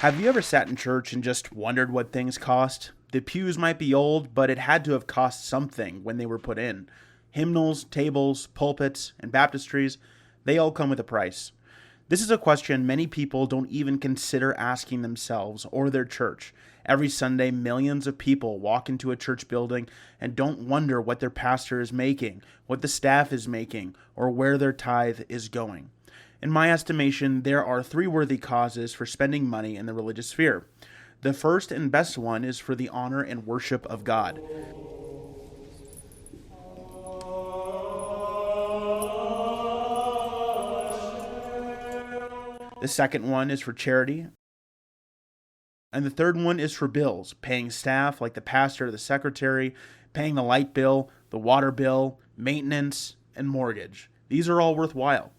Have you ever sat in church and just wondered what things cost? The pews might be old, but it had to have cost something when they were put in. Hymnals, tables, pulpits, and baptistries, they all come with a price. This is a question many people don't even consider asking themselves or their church. Every Sunday, millions of people walk into a church building and don't wonder what their pastor is making, what the staff is making, or where their tithe is going. In my estimation, there are three worthy causes for spending money in the religious sphere. The first and best one is for the honor and worship of God. The second one is for charity. And the third one is for bills, paying staff like the pastor, the secretary, paying the light bill, the water bill, maintenance, and mortgage. These are all worthwhile.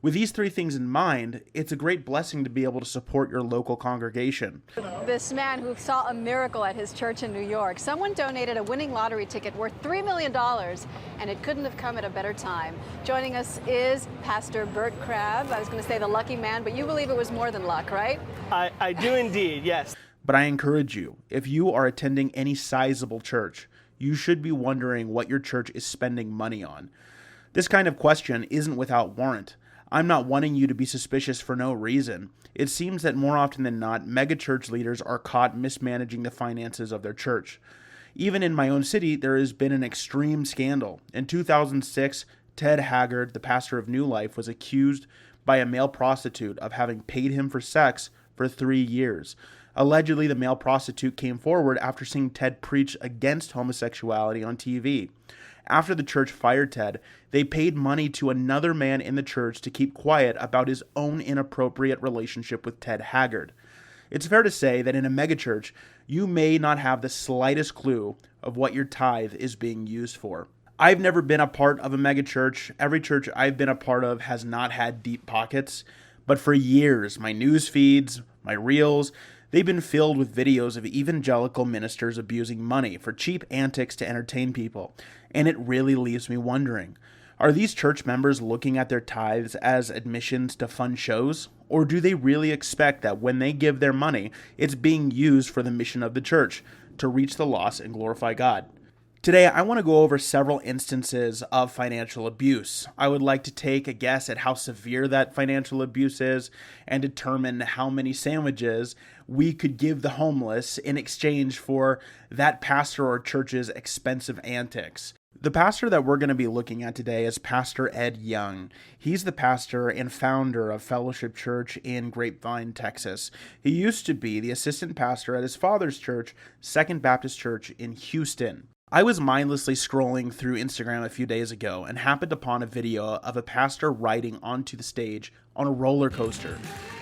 With these three things in mind, it's a great blessing to be able to support your local congregation. This man who saw a miracle at his church in New York, someone donated a winning lottery ticket worth $3 million, and it couldn't have come at a better time. Joining us is Pastor Bert Crabb. I was going to say the lucky man, but you believe it was more than luck, right? I do indeed, yes. But I encourage you, if you are attending any sizable church, you should be wondering what your church is spending money on. This kind of question isn't without warrant. I'm not wanting you to be suspicious for no reason. It seems that more often than not, megachurch leaders are caught mismanaging the finances of their church. Even in my own city, there has been an extreme scandal. In 2006, Ted Haggard, the pastor of New Life, was accused by a male prostitute of having paid him for sex for 3 years. Allegedly, the male prostitute came forward after seeing Ted preach against homosexuality on TV. After the church fired Ted, they paid money to another man in the church to keep quiet about his own inappropriate relationship with Ted Haggard. It's fair to say that in a megachurch, you may not have the slightest clue of what your tithe is being used for. I've never been a part of a megachurch. Every church I've been a part of has not had deep pockets. But for years, my news feeds, my reels, they've been filled with videos of evangelical ministers abusing money for cheap antics to entertain people. And it really leaves me wondering, are these church members looking at their tithes as admissions to fun shows? Or do they really expect that when they give their money, it's being used for the mission of the church, to reach the lost and glorify God? Today, I want to go over several instances of financial abuse. I would like to take a guess at how severe that financial abuse is and determine how many sandwiches we could give the homeless in exchange for that pastor or church's expensive antics. The pastor that we're going to be looking at today is Pastor Ed Young. He's the pastor and founder of Fellowship Church in Grapevine, Texas. He used to be the assistant pastor at his father's church, Second Baptist Church in Houston. I was mindlessly scrolling through Instagram a few days ago and happened upon a video of a pastor riding onto the stage on a roller coaster.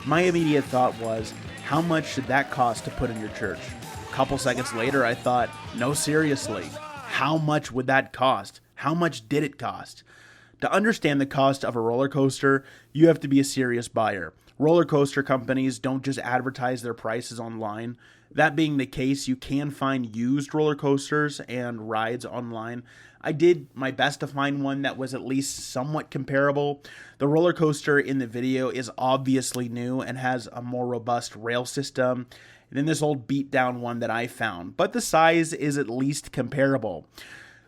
My immediate thought was, how much should that cost to put in your church? A couple seconds later, I thought, no, seriously, how much would that cost? How much did it cost? To understand the cost of a roller coaster, you have to be a serious buyer. Roller coaster companies don't just advertise their prices online. That being the case, you can find used roller coasters and rides online. I did my best to find one that was at least somewhat comparable. The roller coaster in the video is obviously new and has a more robust rail system than this old beat down one that I found, but the size is at least comparable.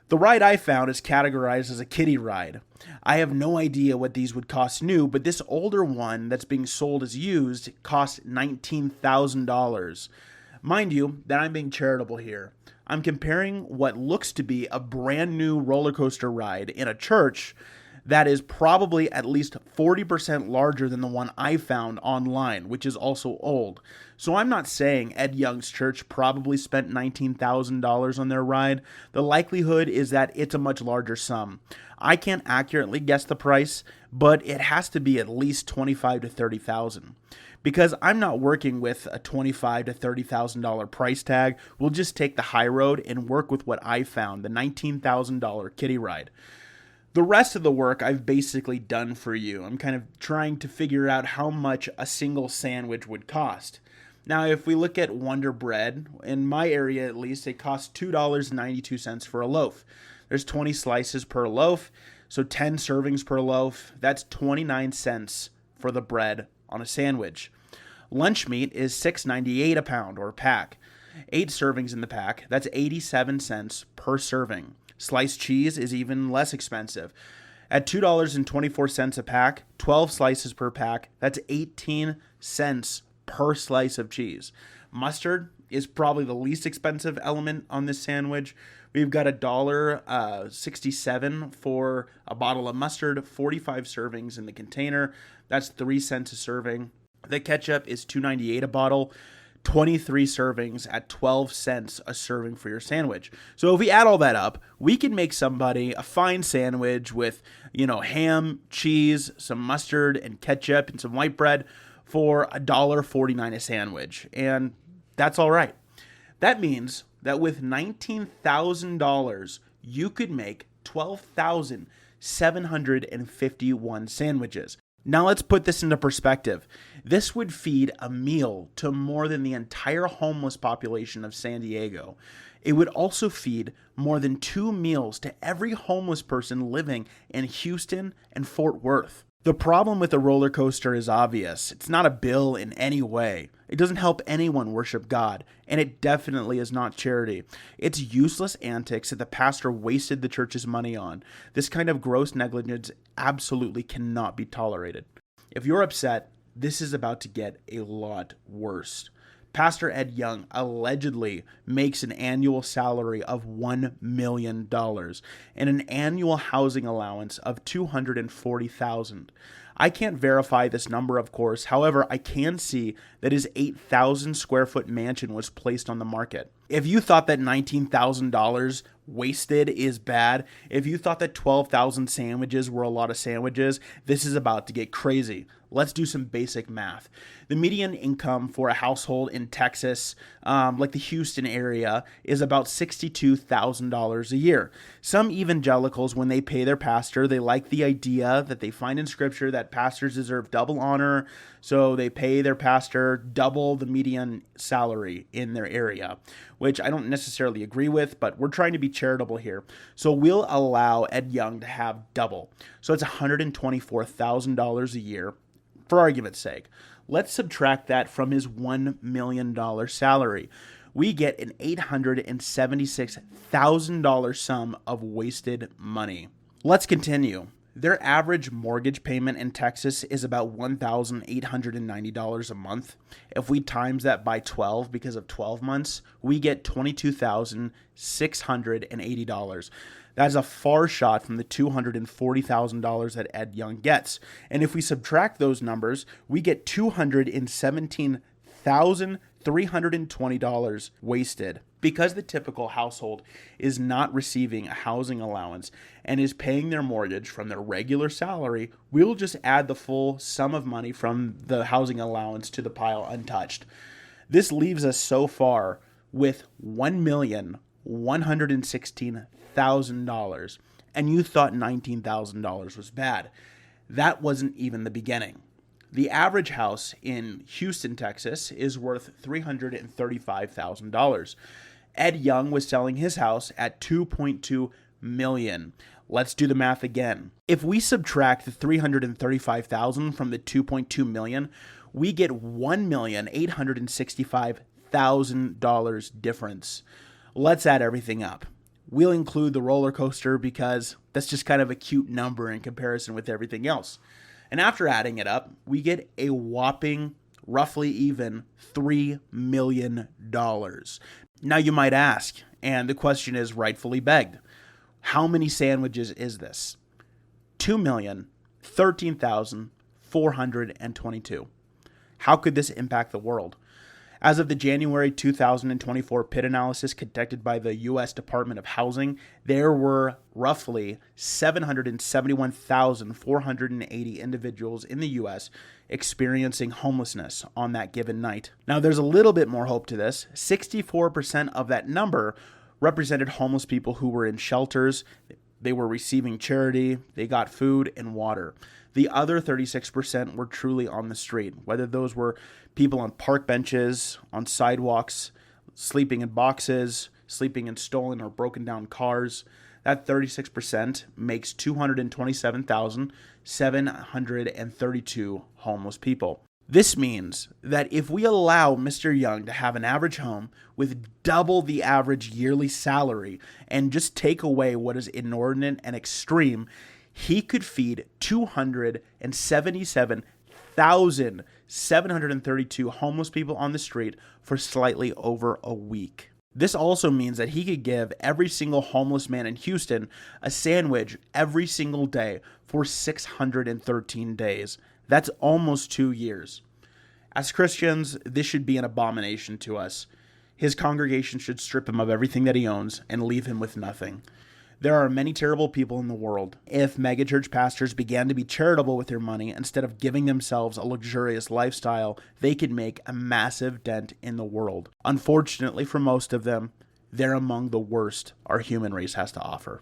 The ride I found is categorized as a kiddie ride. I have no idea what these would cost new, but this older one that's being sold as used cost $19,000. Mind you, that I'm being charitable here. I'm comparing what looks to be a brand new roller coaster ride in a church that is probably at least 40% larger than the one I found online, which is also old. So I'm not saying Ed Young's church probably spent $19,000 on their ride. The likelihood is that it's a much larger sum. I can't accurately guess the price, but it has to be at least $25,000 to $30,000. Because I'm not working with a $25,000 to $30,000 price tag, we'll just take the high road and work with what I found, the $19,000 kiddie ride. The rest of the work I've basically done for you. I'm kind of trying to figure out how much a single sandwich would cost. Now, if we look at Wonder Bread, in my area at least, it costs $2.92 for a loaf. There's 20 slices per loaf, so 10 servings per loaf. That's 29 cents for the bread on a sandwich. Lunch meat is $6.98 a pound or pack. 8 servings in the pack, that's 87 cents per serving. Sliced cheese is even less expensive. At $2.24 a pack, 12 slices per pack, that's 18 cents per slice of cheese. Mustard is probably the least expensive element on this sandwich. We've got $1.67 for a bottle of mustard, 45 servings in the container. That's 3 cents a serving. The ketchup is $2.98 a bottle, 23 servings at 12 cents a serving for your sandwich. So if we add all that up, we can make somebody a fine sandwich with, ham, cheese, some mustard and ketchup and some white bread for $1.49 a sandwich. And that's all right. That means that with $19,000, you could make 12,751 sandwiches. Now let's put this into perspective. This would feed a meal to more than the entire homeless population of San Diego. It would also feed more than 2 meals to every homeless person living in Houston and Fort Worth. The problem with the roller coaster is obvious. It's not a bill in any way. It doesn't help anyone worship God, and it definitely is not charity. It's useless antics that the pastor wasted the church's money on. This kind of gross negligence absolutely cannot be tolerated. If you're upset, this is about to get a lot worse. Pastor Ed Young allegedly makes an annual salary of $1 million and an annual housing allowance of $240,000. I can't verify this number, of course. However, I can see that his 8,000 square foot mansion was placed on the market. If you thought that $19,000 wasted is bad, if you thought that 12,000 sandwiches were a lot of sandwiches, this is about to get crazy. Let's do some basic math. The median income for a household in Texas, like the Houston area, is about $62,000 a year. Some evangelicals, when they pay their pastor, they like the idea that they find in Scripture that pastors deserve double honor, so they pay their pastor double the median salary in their area, which I don't necessarily agree with, but we're trying to be charitable here. So we'll allow Ed Young to have double. So it's $124,000 a year, for argument's sake. Let's subtract that from his $1 million salary. We get an $876,000 sum of wasted money. Let's continue. Their average mortgage payment in Texas is about $1,890 a month. If we times that by 12 because of 12 months, we get $22,680. That's a far shot from the $240,000 that Ed Young gets. And if we subtract those numbers, we get $217,320 wasted. Because the typical household is not receiving a housing allowance and is paying their mortgage from their regular salary, we'll just add the full sum of money from the housing allowance to the pile untouched. This leaves us so far with $1,116,000, and you thought $19,000 was bad. That wasn't even the beginning. The average house in Houston, Texas is worth $335,000. Ed Young was selling his house at $2.2 million. Let's do the math again. If we subtract the $335,000 from the $2.2 million, we get $1,865,000 difference. Let's add everything up. We'll include the roller coaster because that's just kind of a cute number in comparison with everything else. And after adding it up, we get a whopping, roughly even, $3 million. Now you might ask, and the question is rightfully begged, how many sandwiches is this? 2,013,422. How could this impact the world? As of the January 2024 PIT analysis conducted by the U.S. Department of Housing, there were roughly 771,480 individuals in the U.S. experiencing homelessness on that given night. Now, there's a little bit more hope to this. 64% of that number represented homeless people who were in shelters. They were receiving charity. They got food and water. The other 36% were truly on the street, whether those were people on park benches, on sidewalks, sleeping in boxes, sleeping in stolen or broken down cars. That 36% makes 227,732 homeless people. This means that if we allow Mr. Young to have an average home with double the average yearly salary and just take away what is inordinate and extreme, he could feed 277,732 homeless people on the street for slightly over a week. This also means that he could give every single homeless man in Houston a sandwich every single day for 613 days. That's almost 2 years. As Christians, this should be an abomination to us. His congregation should strip him of everything that he owns and leave him with nothing. There are many terrible people in the world. If megachurch pastors began to be charitable with their money instead of giving themselves a luxurious lifestyle, they could make a massive dent in the world. Unfortunately for most of them, they're among the worst our human race has to offer.